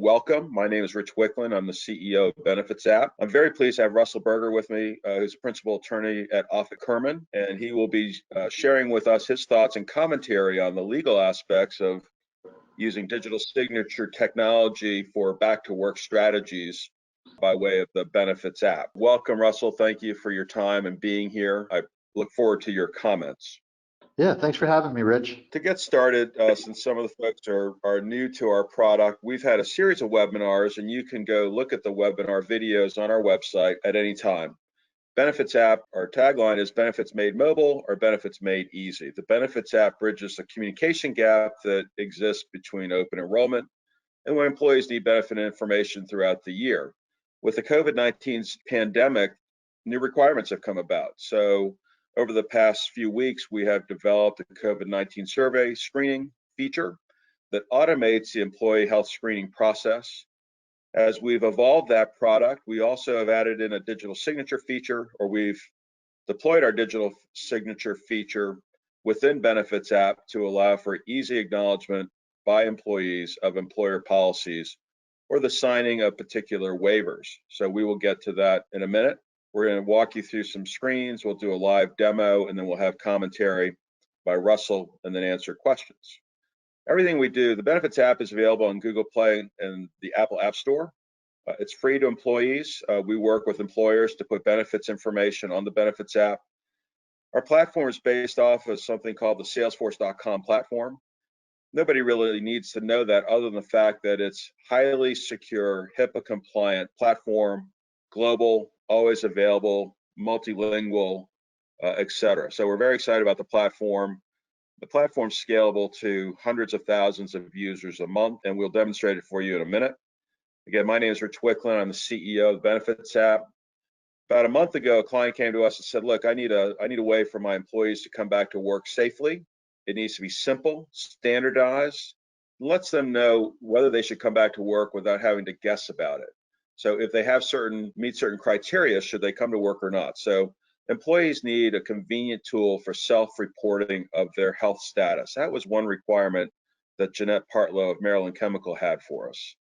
Welcome. My name is Rich Wicklund. I'm the CEO of Benefits App. I'm very pleased to have Russell Berger with me, who's a principal attorney at Offutt Kerman, and he will be sharing with us his thoughts and commentary on the legal aspects of using digital signature technology for back-to-work strategies by way of the Benefits App. Welcome, Russell. Thank you for your time and being here. I look forward to your comments. Yeah, thanks for having me, Rich. To get started, since some of the folks are new to our product, we've had a series of webinars, and you can go look at the webinar videos on our website at any time. Benefits App, our tagline is Benefits Made Mobile or Benefits Made Easy. The Benefits App bridges the communication gap that exists between open enrollment and when employees need benefit information throughout the year. With the COVID-19 pandemic, new requirements have come about. So over the past few weeks, we have developed a COVID-19 survey screening feature that automates the employee health screening process. As we've evolved that product, we also have added in a digital signature feature, or we've deployed our digital signature feature within Benefits App to allow for easy acknowledgement by employees of employer policies or the signing of particular waivers. So we will get to that in a minute. We're going to walk you through some screens. We'll do a live demo, and then we'll have commentary by Russell and then answer questions. Everything we do, the Benefits App is available on Google Play and the Apple App Store. It's free to employees. We work with employers to put benefits information on the Benefits App. Our platform is based off of something called the Salesforce.com platform. Nobody really needs to know that other than the fact that it's highly secure, HIPAA compliant platform, global, always available, multilingual, etc. So we're very excited about the platform. The platform's scalable to hundreds of thousands of users a month, and we'll demonstrate it for you in a minute. Again, my name is Rich Wicklund. I'm the CEO of the Benefits App. About a month ago, a client came to us and said, look, I need a way for my employees to come back to work safely. It needs to be simple, standardized, lets them know whether they should come back to work without having to guess about it. So if they have meet certain criteria, should they come to work or not? So employees need a convenient tool for self-reporting of their health status. That was one requirement that Jeanette Partlow of Maryland Chemical had for us.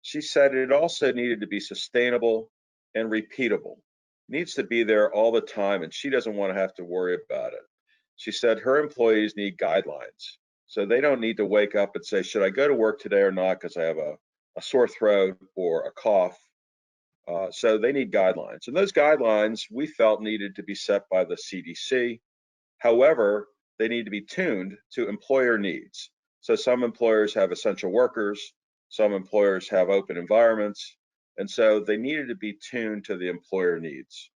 She said it also needed to be sustainable and repeatable. It needs to be there all the time, and she doesn't want to have to worry about it. She said her employees need guidelines. So they don't need to wake up and say, should I go to work today or not because I have a sore throat or a cough? So they need guidelines. And those guidelines we felt needed to be set by the CDC. However, they need to be tuned to employer needs. So some employers have essential workers, some employers have open environments, and so they needed to be tuned to the employer needs.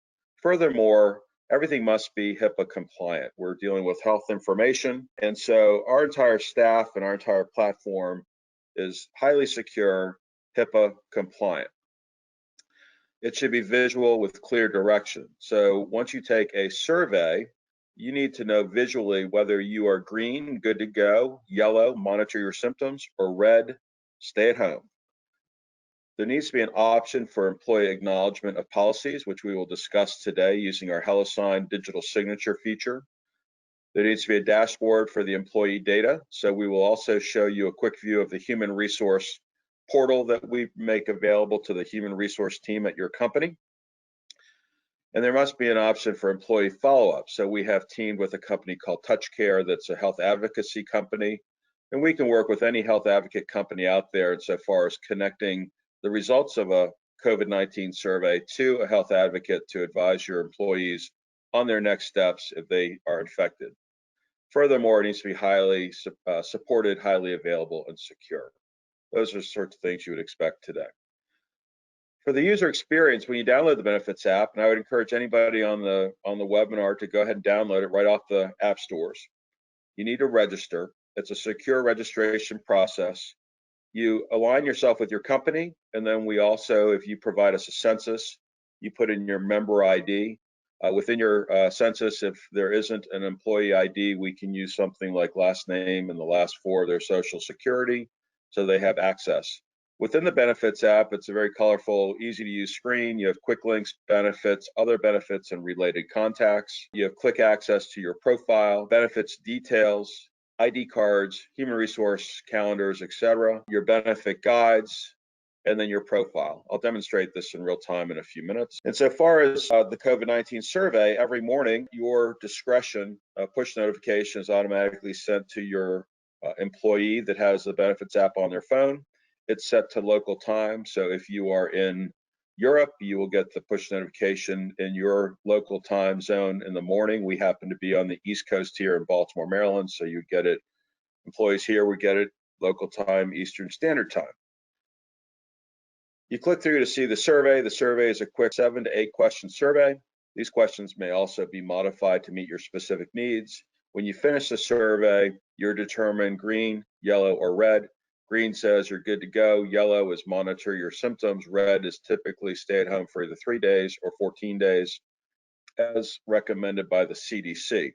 Furthermore, everything must be HIPAA compliant. We're dealing with health information, and so our entire staff and our entire platform is highly secure, HIPAA compliant. It should be visual with clear direction. So once you take a survey, you need to know visually whether you are green, good to go, yellow, monitor your symptoms, or red, stay at home. There needs to be an option for employee acknowledgement of policies, which we will discuss today using our HelloSign digital signature feature. There needs to be a dashboard for the employee data. So we will also show you a quick view of the human resource portal that we make available to the human resource team at your company. And there must be an option for employee follow-up. So we have teamed with a company called TouchCare that's a health advocacy company. And we can work with any health advocate company out there insofar as connecting the results of a COVID-19 survey to a health advocate to advise your employees on their next steps if they are infected. Furthermore, it needs to be highly supported, highly available, and secure. Those are the sorts of things you would expect today. For the user experience, when you download the Benefits App, and I would encourage anybody on the webinar to go ahead and download it right off the app stores, you need to register. It's a secure registration process. You align yourself with your company, and then we also, if you provide us a census, you put in your member ID. Within your census, if there isn't an employee ID, we can use something like last name and the last four of their social security, so they have access. Within the Benefits App, it's a very colorful, easy to use screen. You have quick links, benefits, other benefits, and related contacts. You have quick access to your profile, benefits details, ID cards, human resource calendars, etc. Your benefit guides, and then your profile. I'll demonstrate this in real time in a few minutes. And so far as the COVID-19 survey, every morning, your discretion push notification is automatically sent to your employee that has the benefits app on their phone. It's set to local time. So if you are in Europe, you will get the push notification in your local time zone in the morning. We happen to be on the East Coast here in Baltimore, Maryland. So you get it, employees here would get it local time, Eastern Standard Time. You click through to see the survey. The survey is a quick 7 to 8 question survey. These questions may also be modified to meet your specific needs. When you finish the survey, you're determined green, yellow, or red. Green says you're good to go. Yellow is monitor your symptoms. Red is typically stay at home for either 3 days or 14 days, as recommended by the CDC.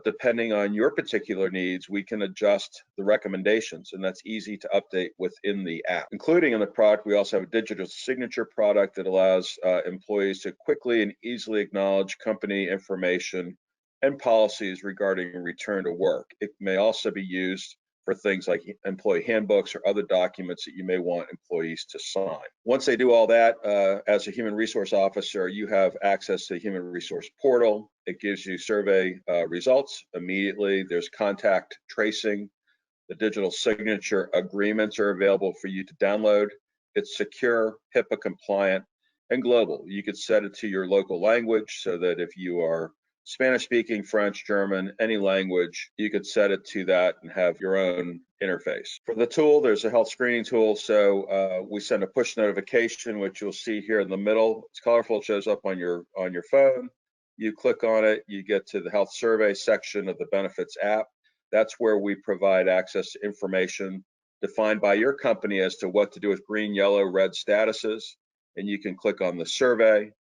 Depending on your particular needs, we can adjust the recommendations, and that's easy to update within the app. Including in the product, we also have a digital signature product that allows employees to quickly and easily acknowledge company information and policies regarding return to work. It may also be used for things like employee handbooks or other documents that you may want employees to sign. Once they do all that, as a human resource officer, you have access to the human resource portal. It gives you survey results immediately. There's contact tracing. The digital signature agreements are available for you to download. It's secure, HIPAA compliant, and global. You could set it to your local language so that if you are Spanish speaking, French, German, any language, you could set it to that and have your own interface. For the tool, there's a health screening tool. So we send a push notification, which you'll see here in the middle. It's colorful, it shows up on your phone. You click on it, you get to the health survey section of the benefits app. That's where we provide access to information defined by your company as to what to do with green, yellow, red statuses. And you can click on the survey.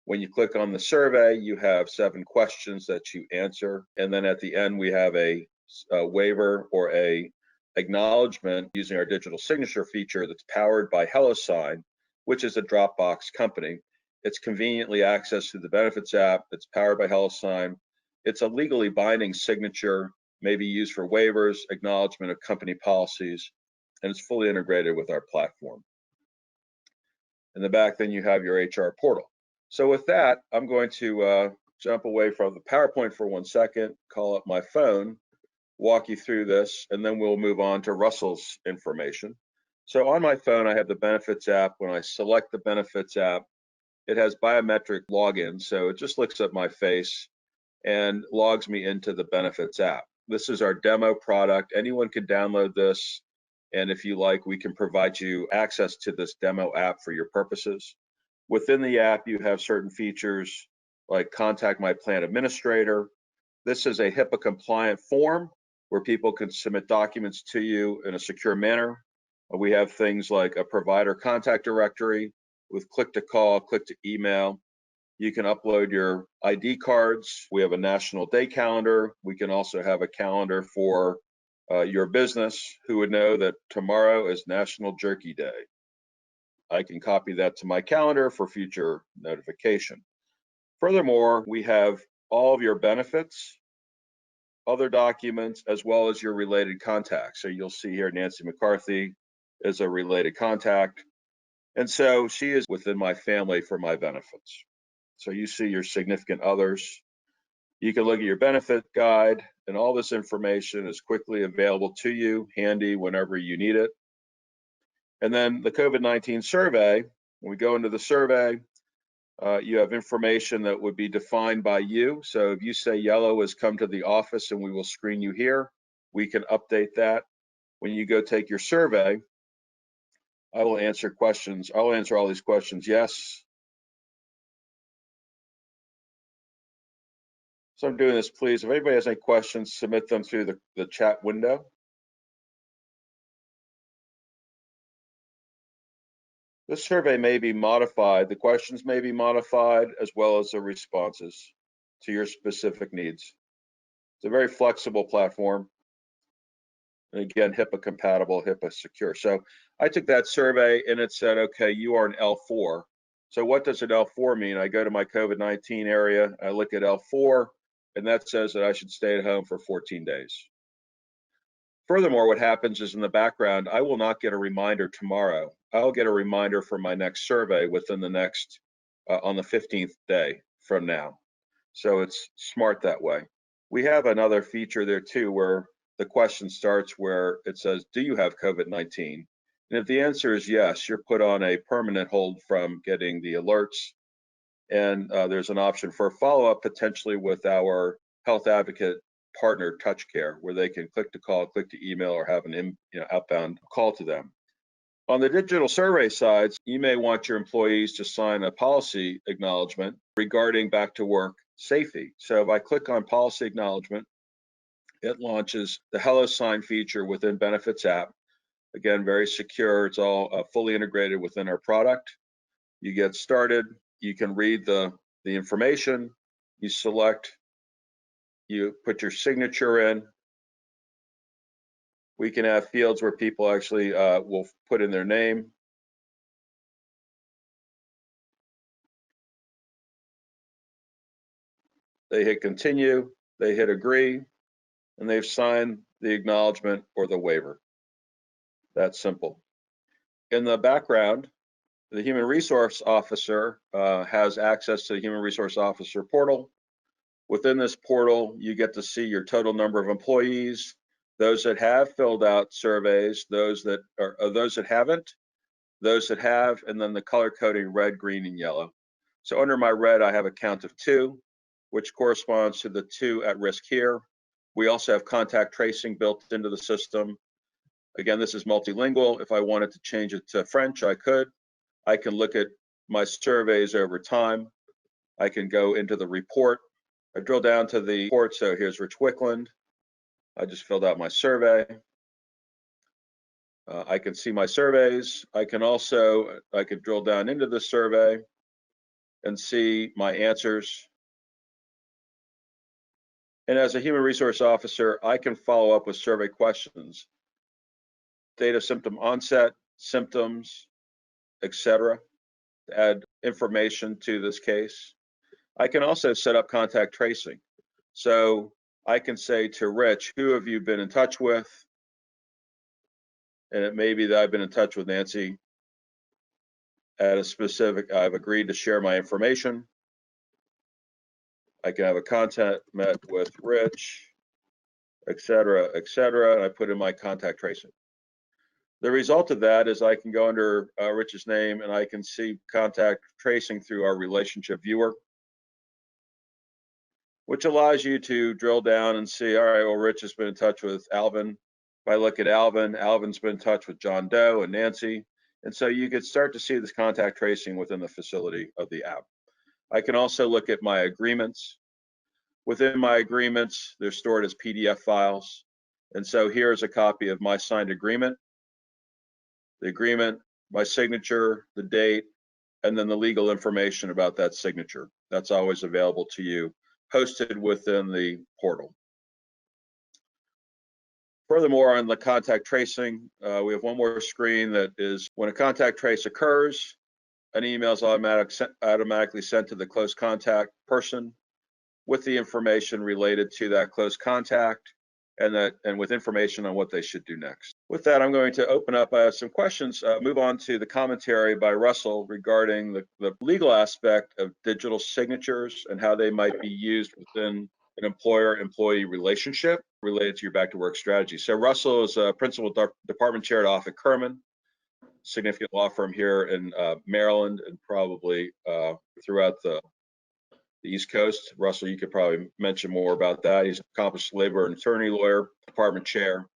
When you click on the survey, you have 7 questions that you answer. And then at the end, we have a waiver or a acknowledgement using our digital signature feature that's powered by HelloSign, which is a Dropbox company. It's conveniently accessed through the benefits app. It's powered by HelloSign. It's a legally binding signature, may be used for waivers, acknowledgement of company policies, and it's fully integrated with our platform. In the back, then you have your HR portal. So with that, I'm going to jump away from the PowerPoint for 1 second, call up my phone, walk you through this, and then we'll move on to Russell's information. So on my phone, I have the benefits app. When I select the benefits app, it has biometric login. So it just looks at my face and logs me into the benefits app. This is our demo product. Anyone can download this. And if you like, we can provide you access to this demo app for your purposes. Within the app, you have certain features like contact my plan administrator. This is a HIPAA compliant form where people can submit documents to you in a secure manner. We have things like a provider contact directory with click to call, click to email. You can upload your ID cards. We have a national day calendar. We can also have a calendar for your business. Who would know that tomorrow is National Jerky Day? I can copy that to my calendar for future notification. Furthermore, we have all of your benefits, other documents, as well as your related contacts. So you'll see here Nancy McCarthy is a related contact. And so she is within my family for my benefits. So you see your significant others. You can look at your benefit guide, and all this information is quickly available to you, handy whenever you need it. And then the COVID-19 survey, when we go into the survey, you have information that would be defined by you. So if you say yellow has come to the office and we will screen you here, we can update that. When you go take your survey, I will answer questions. I'll answer all these questions, yes. So I'm doing this, please. If anybody has any questions, submit them through the chat window. This survey may be modified. The questions may be modified as well as the responses to your specific needs. It's a very flexible platform. And again, HIPAA compatible, HIPAA secure. So I took that survey and it said, okay, you are an L4. So what does an L4 mean? I go to my COVID-19 area, I look at L4, and that says that I should stay at home for 14 days. Furthermore, what happens is in the background, I will not get a reminder tomorrow. I'll get a reminder for my next survey within the next, on the 15th day from now. So it's smart that way. We have another feature there too, where the question starts where it says, do you have COVID-19? And if the answer is yes, you're put on a permanent hold from getting the alerts. And there's an option for follow-up potentially with our health advocate partner, TouchCare, where they can click to call, click to email, or have an outbound call to them. On the digital survey sides, you may want your employees to sign a policy acknowledgement regarding back to work safety. So if I click on policy acknowledgement, it launches the HelloSign feature within Benefits app. Again, very secure. It's all fully integrated within our product. You get started. You can read the information. You select. You put your signature in. We can have fields where people actually will put in their name. They hit continue, they hit agree, and they've signed the acknowledgement or the waiver. That's simple. In the background, the Human Resource Officer has access to the Human Resource Officer portal. Within this portal, you get to see your total number of employees, those that have filled out surveys, those that haven't, those that have, and then the color coding red, green, and yellow. So under my red, I have a count of 2, which corresponds to the 2 at risk here. We also have contact tracing built into the system. Again, this is multilingual. If I wanted to change it to French, I could. I can look at my surveys over time. I can go into the report. I drill down to the report. So here's Rich Wickland. I just filled out my survey. I can see my surveys. I could drill down into the survey and see my answers. And as a human resource officer, I can follow up with survey questions, date of symptom onset, symptoms, etc., to add information to this case. I can also set up contact tracing. So I can say to Rich, who have you been in touch with? And it may be that I've been in touch with Nancy at a specific, I've agreed to share my information. I can have a contact met with Rich, etc., and I put in my contact tracing. The result of that is I can go under Rich's name and I can see contact tracing through our relationship viewer, which allows you to drill down and see, all right, well, Rich has been in touch with Alvin. If I look at Alvin, Alvin's been in touch with John Doe and Nancy. And so you could start to see this contact tracing within the facility of the app. I can also look at my agreements. Within my agreements, they're stored as PDF files. And so here's a copy of my signed agreement, the agreement, my signature, the date, and then the legal information about that signature. That's always available to you, posted within the portal. Furthermore, on the contact tracing, we have one more screen that is when a contact trace occurs, an email is automatically sent to the close contact person with the information related to that close contact and with information on what they should do next. With that, I'm going to open up some questions, move on to the commentary by Russell regarding the legal aspect of digital signatures and how they might be used within an employer-employee relationship related to your back to work strategy. So Russell is a principal department chair at Offutt Kerman, significant law firm here in Maryland and probably throughout the East Coast. Russell, you could probably mention more about that. He's an accomplished labor and attorney lawyer, department chair.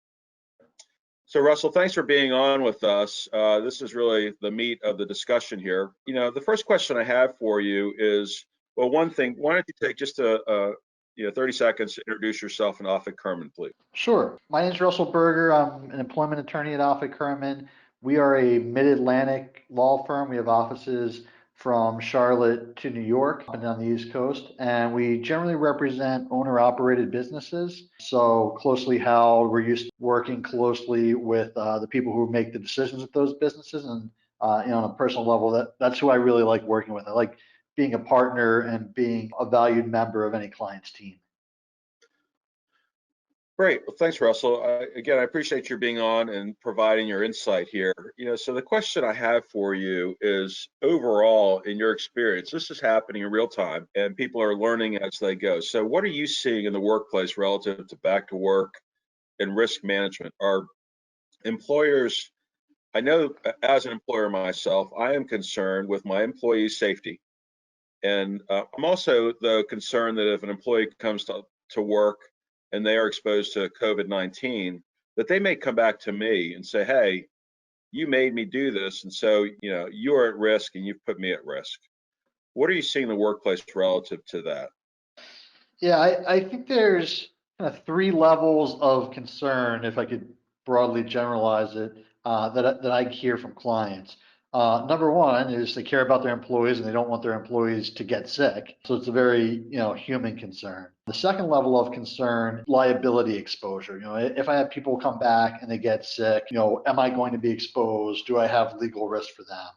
So Russell, thanks for being on with us. This is really the meat of the discussion here. You know, the first question I have for you is, well, one thing, why don't you take just 30 seconds to introduce yourself and Offutt Kerman, please. Sure. My name is Russell Berger. I'm an employment attorney at Offutt Kerman. We are a mid-Atlantic law firm. We have offices from Charlotte to New York and on the East Coast, and we generally represent owner-operated businesses. So closely held, we're used to working closely with the people who make the decisions at those businesses, and on a personal level, that's who I really like working with. I like being a partner and being a valued member of any client's team. Great. Well, thanks, Russell. Again, I appreciate your being on and providing your insight here. So the question I have for you is overall, in your experience, this is happening in real time and people are learning as they go. So what are you seeing in the workplace relative to back to work and risk management? Are employers, I know as an employer myself, I am concerned with my employees' safety. And I'm also, though, concerned that if an employee comes to work and they are exposed to COVID-19, that they may come back to me and say, hey, you made me do this. And so, you're at risk and you've put me at risk. What are you seeing in the workplace relative to that? Yeah, I think there's kind of three levels of concern, if I could broadly generalize it, that I hear from clients. Number one is they care about their employees and they don't want their employees to get sick. So it's a very, human concern. The second level of concern, liability exposure. If I have people come back and they get sick, am I going to be exposed? Do I have legal risk for them?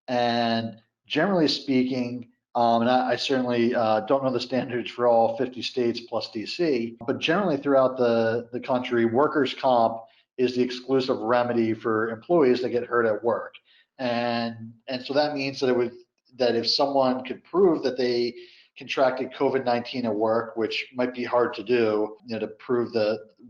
And generally speaking, and I certainly don't know the standards for all 50 states plus DC, but generally throughout the country, workers' comp is the exclusive remedy for employees that get hurt at work. And so that means that if someone could prove that they contracted COVID-19 at work, which might be hard to do, to prove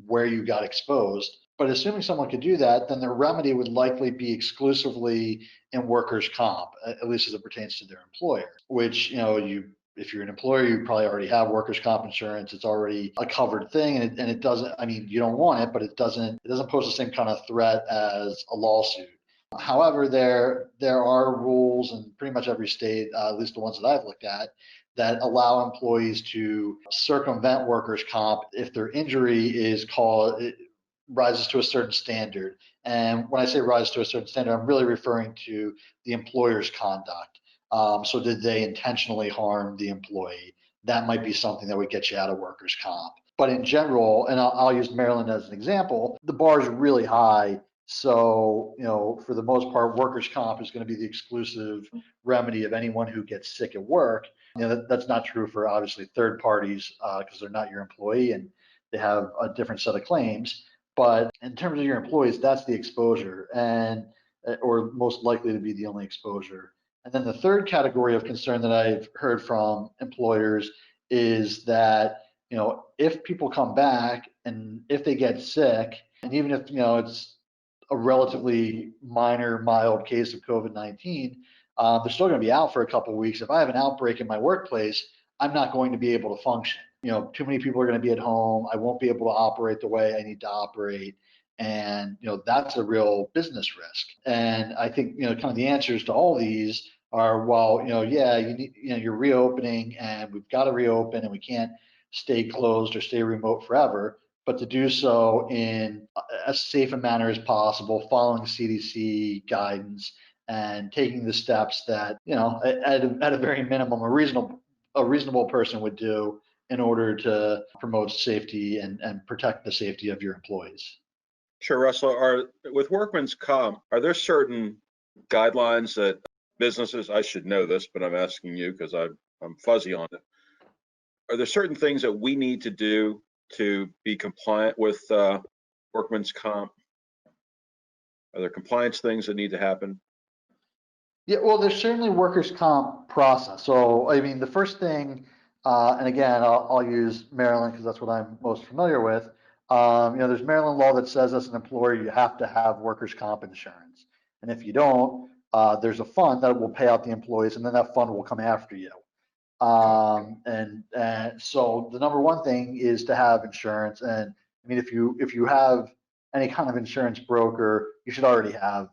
where you got exposed. But assuming someone could do that, then the remedy would likely be exclusively in workers' comp, at least as it pertains to their employer, which, if you're an employer, you probably already have workers' comp insurance. It's already a covered thing, and it doesn't, I mean, you don't want it, but it doesn't pose the same kind of threat as a lawsuit. However, there are rules in pretty much every state, at least the ones that I've looked at, that allow employees to circumvent workers' comp if their injury it rises to a certain standard. And when I say rise to a certain standard, I'm really referring to the employer's conduct. So did they intentionally harm the employee? That might be something that would get you out of workers' comp. But in general, and I'll use Maryland as an example, the bar is really high. So, for the most part, workers' comp is going to be the exclusive remedy of anyone who gets sick at work. That's not true for obviously third parties because they're not your employee and they have a different set of claims. But in terms of your employees, that's the exposure and or most likely to be the only exposure. And then the third category of concern that I've heard from employers is that, if people come back and if they get sick, and even if, it's a relatively minor, mild case of COVID-19, they're still going to be out for a couple of weeks. If I have an outbreak in my workplace, I'm not going to be able to function. Too many people are going to be at home. I won't be able to operate the way I need to operate. And, that's a real business risk. And I think, kind of the answers to all these are, well, yeah, you need, you're reopening and we've got to reopen and we can't stay closed or stay remote forever, but to do so in as safe a manner as possible, following CDC guidance and taking the steps that, at a very minimum, a reasonable person would do in order to promote safety and protect the safety of your employees. Sure, Russell. With workman's comp, are there certain guidelines that businesses, I should know this, but I'm asking you because I'm fuzzy on it. Are there certain things that we need to do to be compliant with workman's comp? Are there compliance things that need to happen? Yeah, well, there's certainly workers' comp process. So, I mean, the first thing, and again, I'll use Maryland because that's what I'm most familiar with. There's Maryland law that says as an employer, you have to have workers' comp insurance. And if you don't, there's a fund that will pay out the employees and then that fund will come after you. And so the number one thing is to have insurance. And I mean, if you have any kind of insurance broker, you should already have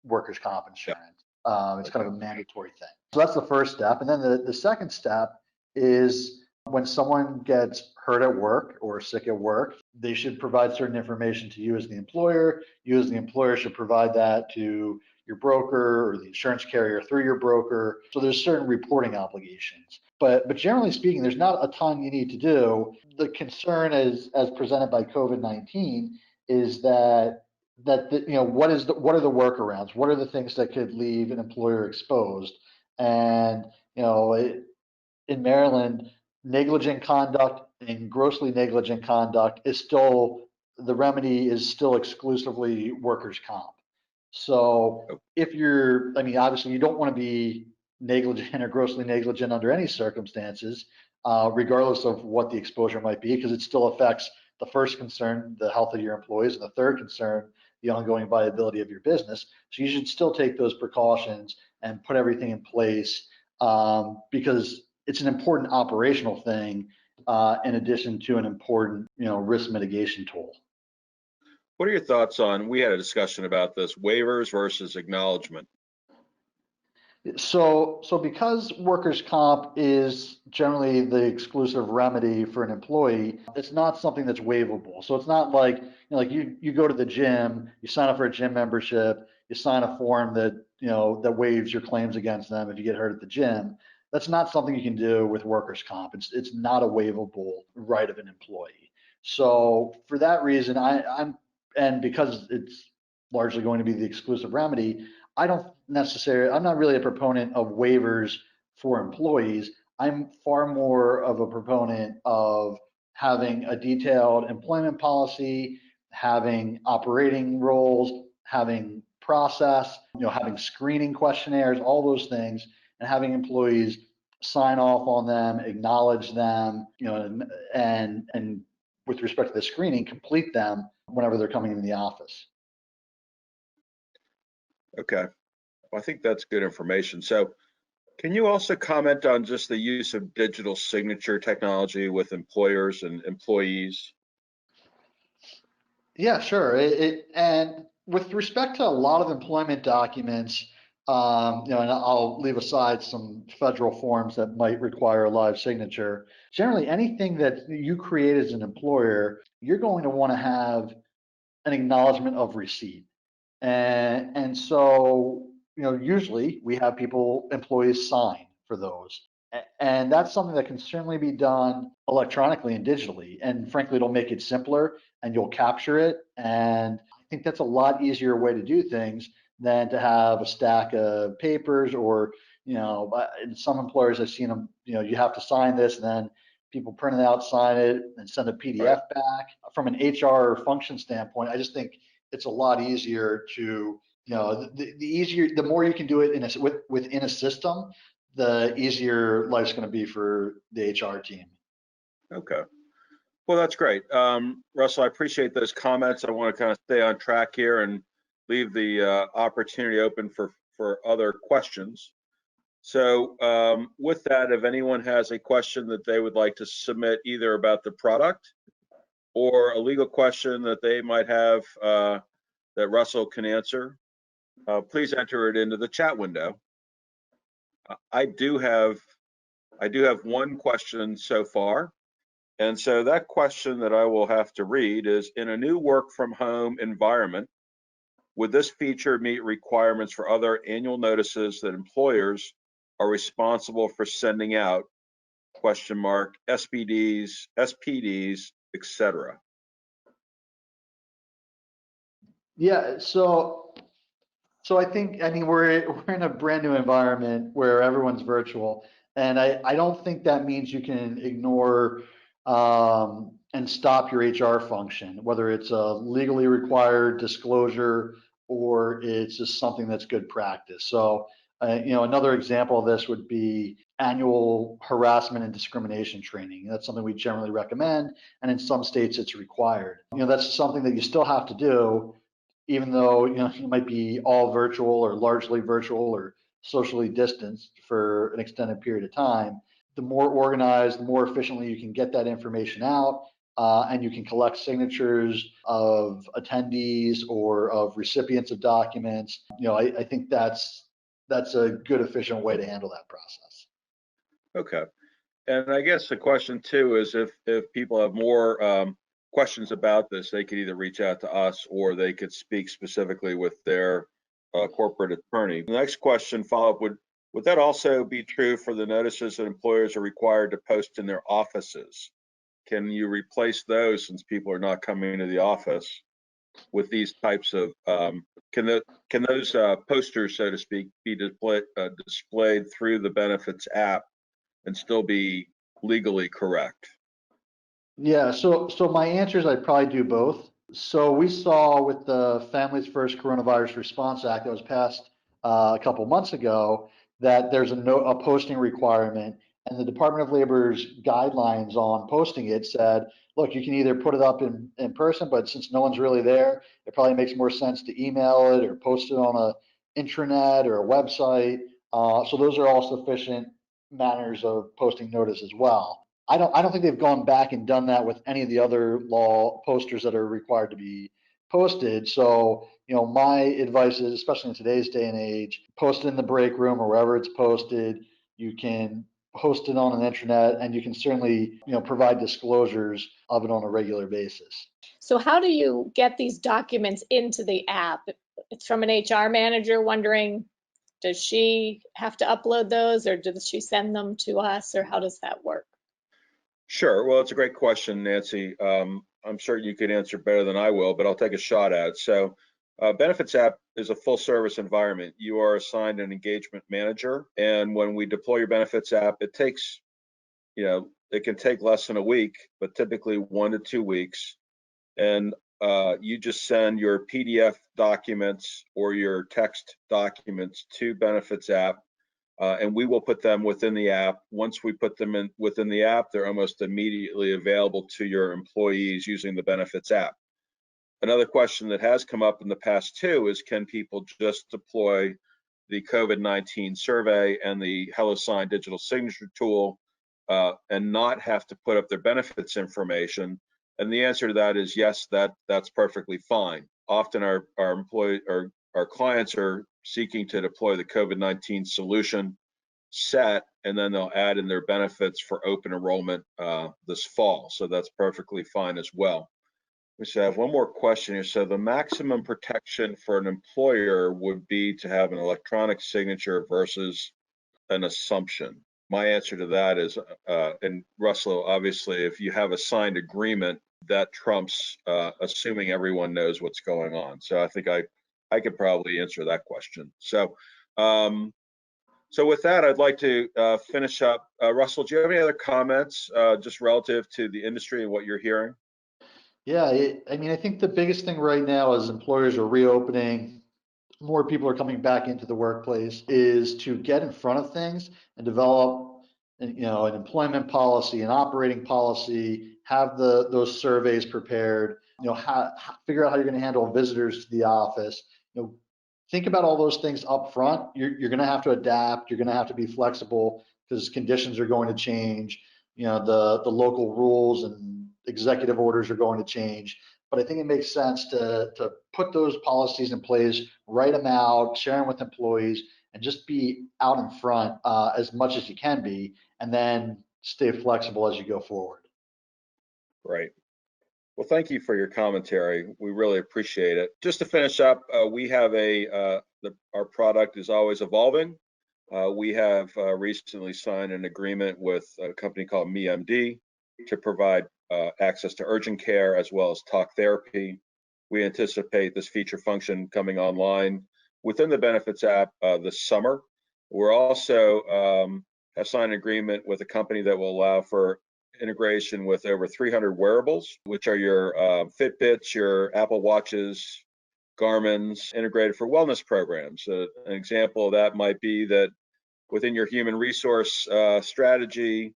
workers' comp Yeah. insurance. It's kind of a mandatory thing. So that's the first step. And then the second step is when someone gets hurt at work or sick at work, they should provide certain information to you as the employer. You as the employer should provide that to your broker or the insurance carrier through your broker. So there's certain reporting obligations. But generally speaking, there's not a ton you need to do. The concern as presented by COVID-19 is that what are the workarounds? What are the things that could leave an employer exposed? And in Maryland, negligent conduct and grossly negligent conduct is still the remedy is still exclusively workers' comp. So if you're, I mean, obviously you don't want to be negligent or grossly negligent under any circumstances, regardless of what the exposure might be, because it still affects the first concern, the health of your employees, and the third concern, the ongoing viability of your business. So you should still take those precautions and put everything in place, because it's an important operational thing, in addition to an important, risk mitigation tool. What are your thoughts on, we had a discussion about this, waivers versus acknowledgement? So because workers' comp is generally the exclusive remedy for an employee, it's not something that's waivable. So it's not like, like you go to the gym, you sign up for a gym membership, you sign a form that, that waives your claims against them if you get hurt at the gym. That's not something you can do with workers' comp. It's not a waivable right of an employee. So for that reason, and because it's largely going to be the exclusive remedy, I'm not really a proponent of waivers for employees. I'm far more of a proponent of having a detailed employment policy, having operating roles, having process, having screening questionnaires, all those things, and having employees sign off on them, acknowledge them, and with respect to the screening, complete them whenever they're coming into the office. Okay, well, I think that's good information. So can you also comment on just the use of digital signature technology with employers and employees? Yeah, sure. And with respect to a lot of employment documents, and I'll leave aside some federal forms that might require a live signature. Generally, anything that you create as an employer, you're going to want to have an acknowledgement of receipt. And so, usually we have employees sign for those. And that's something that can certainly be done electronically and digitally. And frankly, it'll make it simpler and you'll capture it. And I think that's a lot easier way to do things than to have a stack of papers or, in some employers I've seen them, you have to sign this and then people print it out, sign it, and send a PDF back. From an HR function standpoint, I just think it's a lot easier to, the more you can do it within a system, the easier life's going to be for the HR team. Okay. Well, that's great. Russell, I appreciate those comments. I want to kind of stay on track here and leave the opportunity open for other questions. So with that, if anyone has a question that they would like to submit either about the product or a legal question that they might have that Russell can answer, please enter it into the chat window. I do have one question so far. And so that question that I will have to read is, in a new work from home environment, would this feature meet requirements for other annual notices that employers are responsible for sending out, ? SPDs, SPDs, etc.? Yeah, so I think, we're in a brand new environment where everyone's virtual, and I don't think that means you can ignore and stop your HR function, whether it's a legally required disclosure or it's just something that's good practice. So, another example of this would be annual harassment and discrimination training. That's something we generally recommend, and in some states it's required. That's something that you still have to do, even though you might be all virtual or largely virtual or socially distanced for an extended period of time. The more organized, the more efficiently you can get that information out, and you can collect signatures of attendees or of recipients of documents. I think that's a good, efficient way to handle that process. Okay. And I guess the question too is, if people have more questions about this, they could either reach out to us or they could speak specifically with their corporate attorney. The next question follow-up would that also be true for the notices that employers are required to post in their offices? Can you replace those, since people are not coming into the office, with these types of can those posters, so to speak, be displayed through the benefits app and still be legally correct? Yeah, so my answer is I'd probably do both. So we saw with the Families First Coronavirus Response Act that was passed a couple months ago that there's a posting requirement, and the Department of Labor's guidelines on posting it said, look, you can either put it up in person, but since no one's really there, it probably makes more sense to email it or post it on a intranet or a website. So those are all sufficient manners of posting notice as well. I don't think they've gone back and done that with any of the other law posters that are required to be posted. So, my advice is, especially in today's day and age, post it in the break room or wherever it's posted. You can post it on an intranet, and you can certainly, provide disclosures of it on a regular basis. So how do you get these documents into the app? It's from an HR manager wondering, does she have to upload those or does she send them to us, or how does that work? Sure. Well, it's a great question, Nancy. I'm certain you could answer better than I will, but I'll take a shot at it. So, Benefits app is a full service environment. You are assigned an engagement manager, and when we deploy your Benefits app, it takes, it can take less than a week, but typically 1 to 2 weeks. And you just send your PDF documents or your text documents to Benefits app, and we will put them within the app. Once we put them in within the app, they're almost immediately available to your employees using the Benefits app. Another question that has come up in the past too is, can people just deploy the COVID-19 survey and the HelloSign digital signature tool and not have to put up their benefits information? And the answer to that is yes, that's perfectly fine. Often our clients are seeking to deploy the COVID-19 solution set, and then they'll add in their benefits for open enrollment this fall. So that's perfectly fine as well. We should have one more question here. So the maximum protection for an employer would be to have an electronic signature versus an assumption. My answer to that is, and Russell, obviously, if you have a signed agreement, that trumps assuming everyone knows what's going on. So I think I could probably answer that question. So with that, I'd like to finish up. Russell, do you have any other comments just relative to the industry and what you're hearing? Yeah, I think the biggest thing right now as employers are reopening, more people are coming back into the workplace, is to get in front of things and develop, an employment policy, an operating policy, have those surveys prepared, figure out how you're going to handle visitors to the office. Think about all those things up front. You're going to have to adapt. You're going to have to be flexible because conditions are going to change. The local rules and executive orders are going to change. But I think it makes sense to put those policies in place, write them out, share them with employees, and just be out in front as much as you can be, and then stay flexible as you go forward. Right. Well, thank you for your commentary. We really appreciate it. Just to finish up, we have our product is always evolving. We have recently signed an agreement with a company called MeMD to provide access to urgent care as well as talk therapy. We anticipate this feature function coming online within the Benefits app this summer. We're also have signed an agreement with a company that will allow for integration with over 300 wearables, which are your Fitbits, your Apple Watches, Garmin's, integrated for wellness programs. An example of that might be that within your human resource strategy,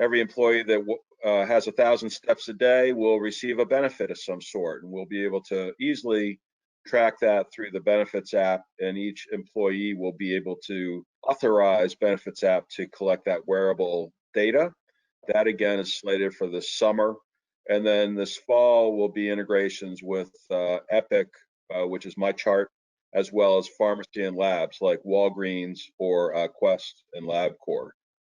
every employee that has 1,000 steps a day will receive a benefit of some sort, and we'll be able to easily track that through the Benefits app, and each employee will be able to authorize Benefits app to collect that wearable data. That again is slated for this summer. And then this fall will be integrations with Epic, which is MyChart, as well as pharmacy and labs like Walgreens or Quest and LabCorp.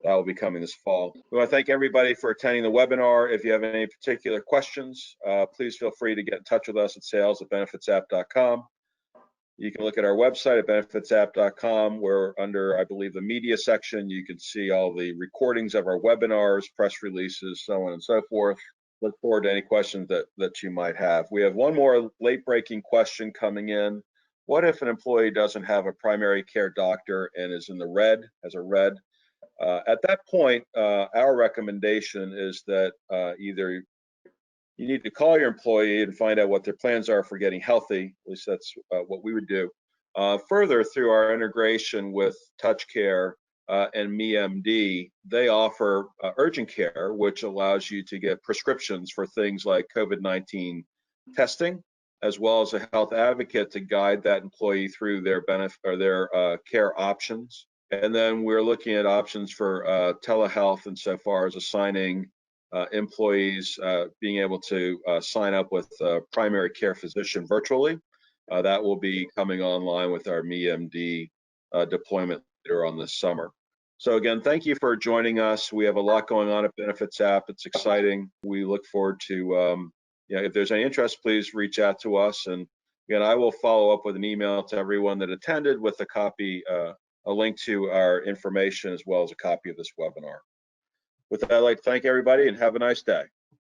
That will be coming this fall. We want to thank everybody for attending the webinar. If you have any particular questions, please feel free to get in touch with us at sales@benefitsapp.com. You can look at our website at benefitsapp.com, where under, I believe, the media section, you can see all the recordings of our webinars, press releases, so on and so forth. Look forward to any questions that you might have. We have one more late breaking question coming in. What if an employee doesn't have a primary care doctor and is in the red, has a red? At that point, our recommendation is that either you need to call your employee and find out what their plans are for getting healthy. At least that's what we would do. Further, through our integration with TouchCare and MeMD, they offer urgent care, which allows you to get prescriptions for things like COVID-19 testing, as well as a health advocate to guide that employee through their benefit or their care options. And then we're looking at options for telehealth insofar as assigning employees being able to sign up with a primary care physician virtually. That will be coming online with our MeMD deployment later on this summer. So again, thank you for joining us. We have a lot going on at Benefits App. It's exciting. We look forward to, if there's any interest, please reach out to us. And again, I will follow up with an email to everyone that attended with a copy, a link to our information, as well as a copy of this webinar. With that, I'd like to thank everybody and have a nice day.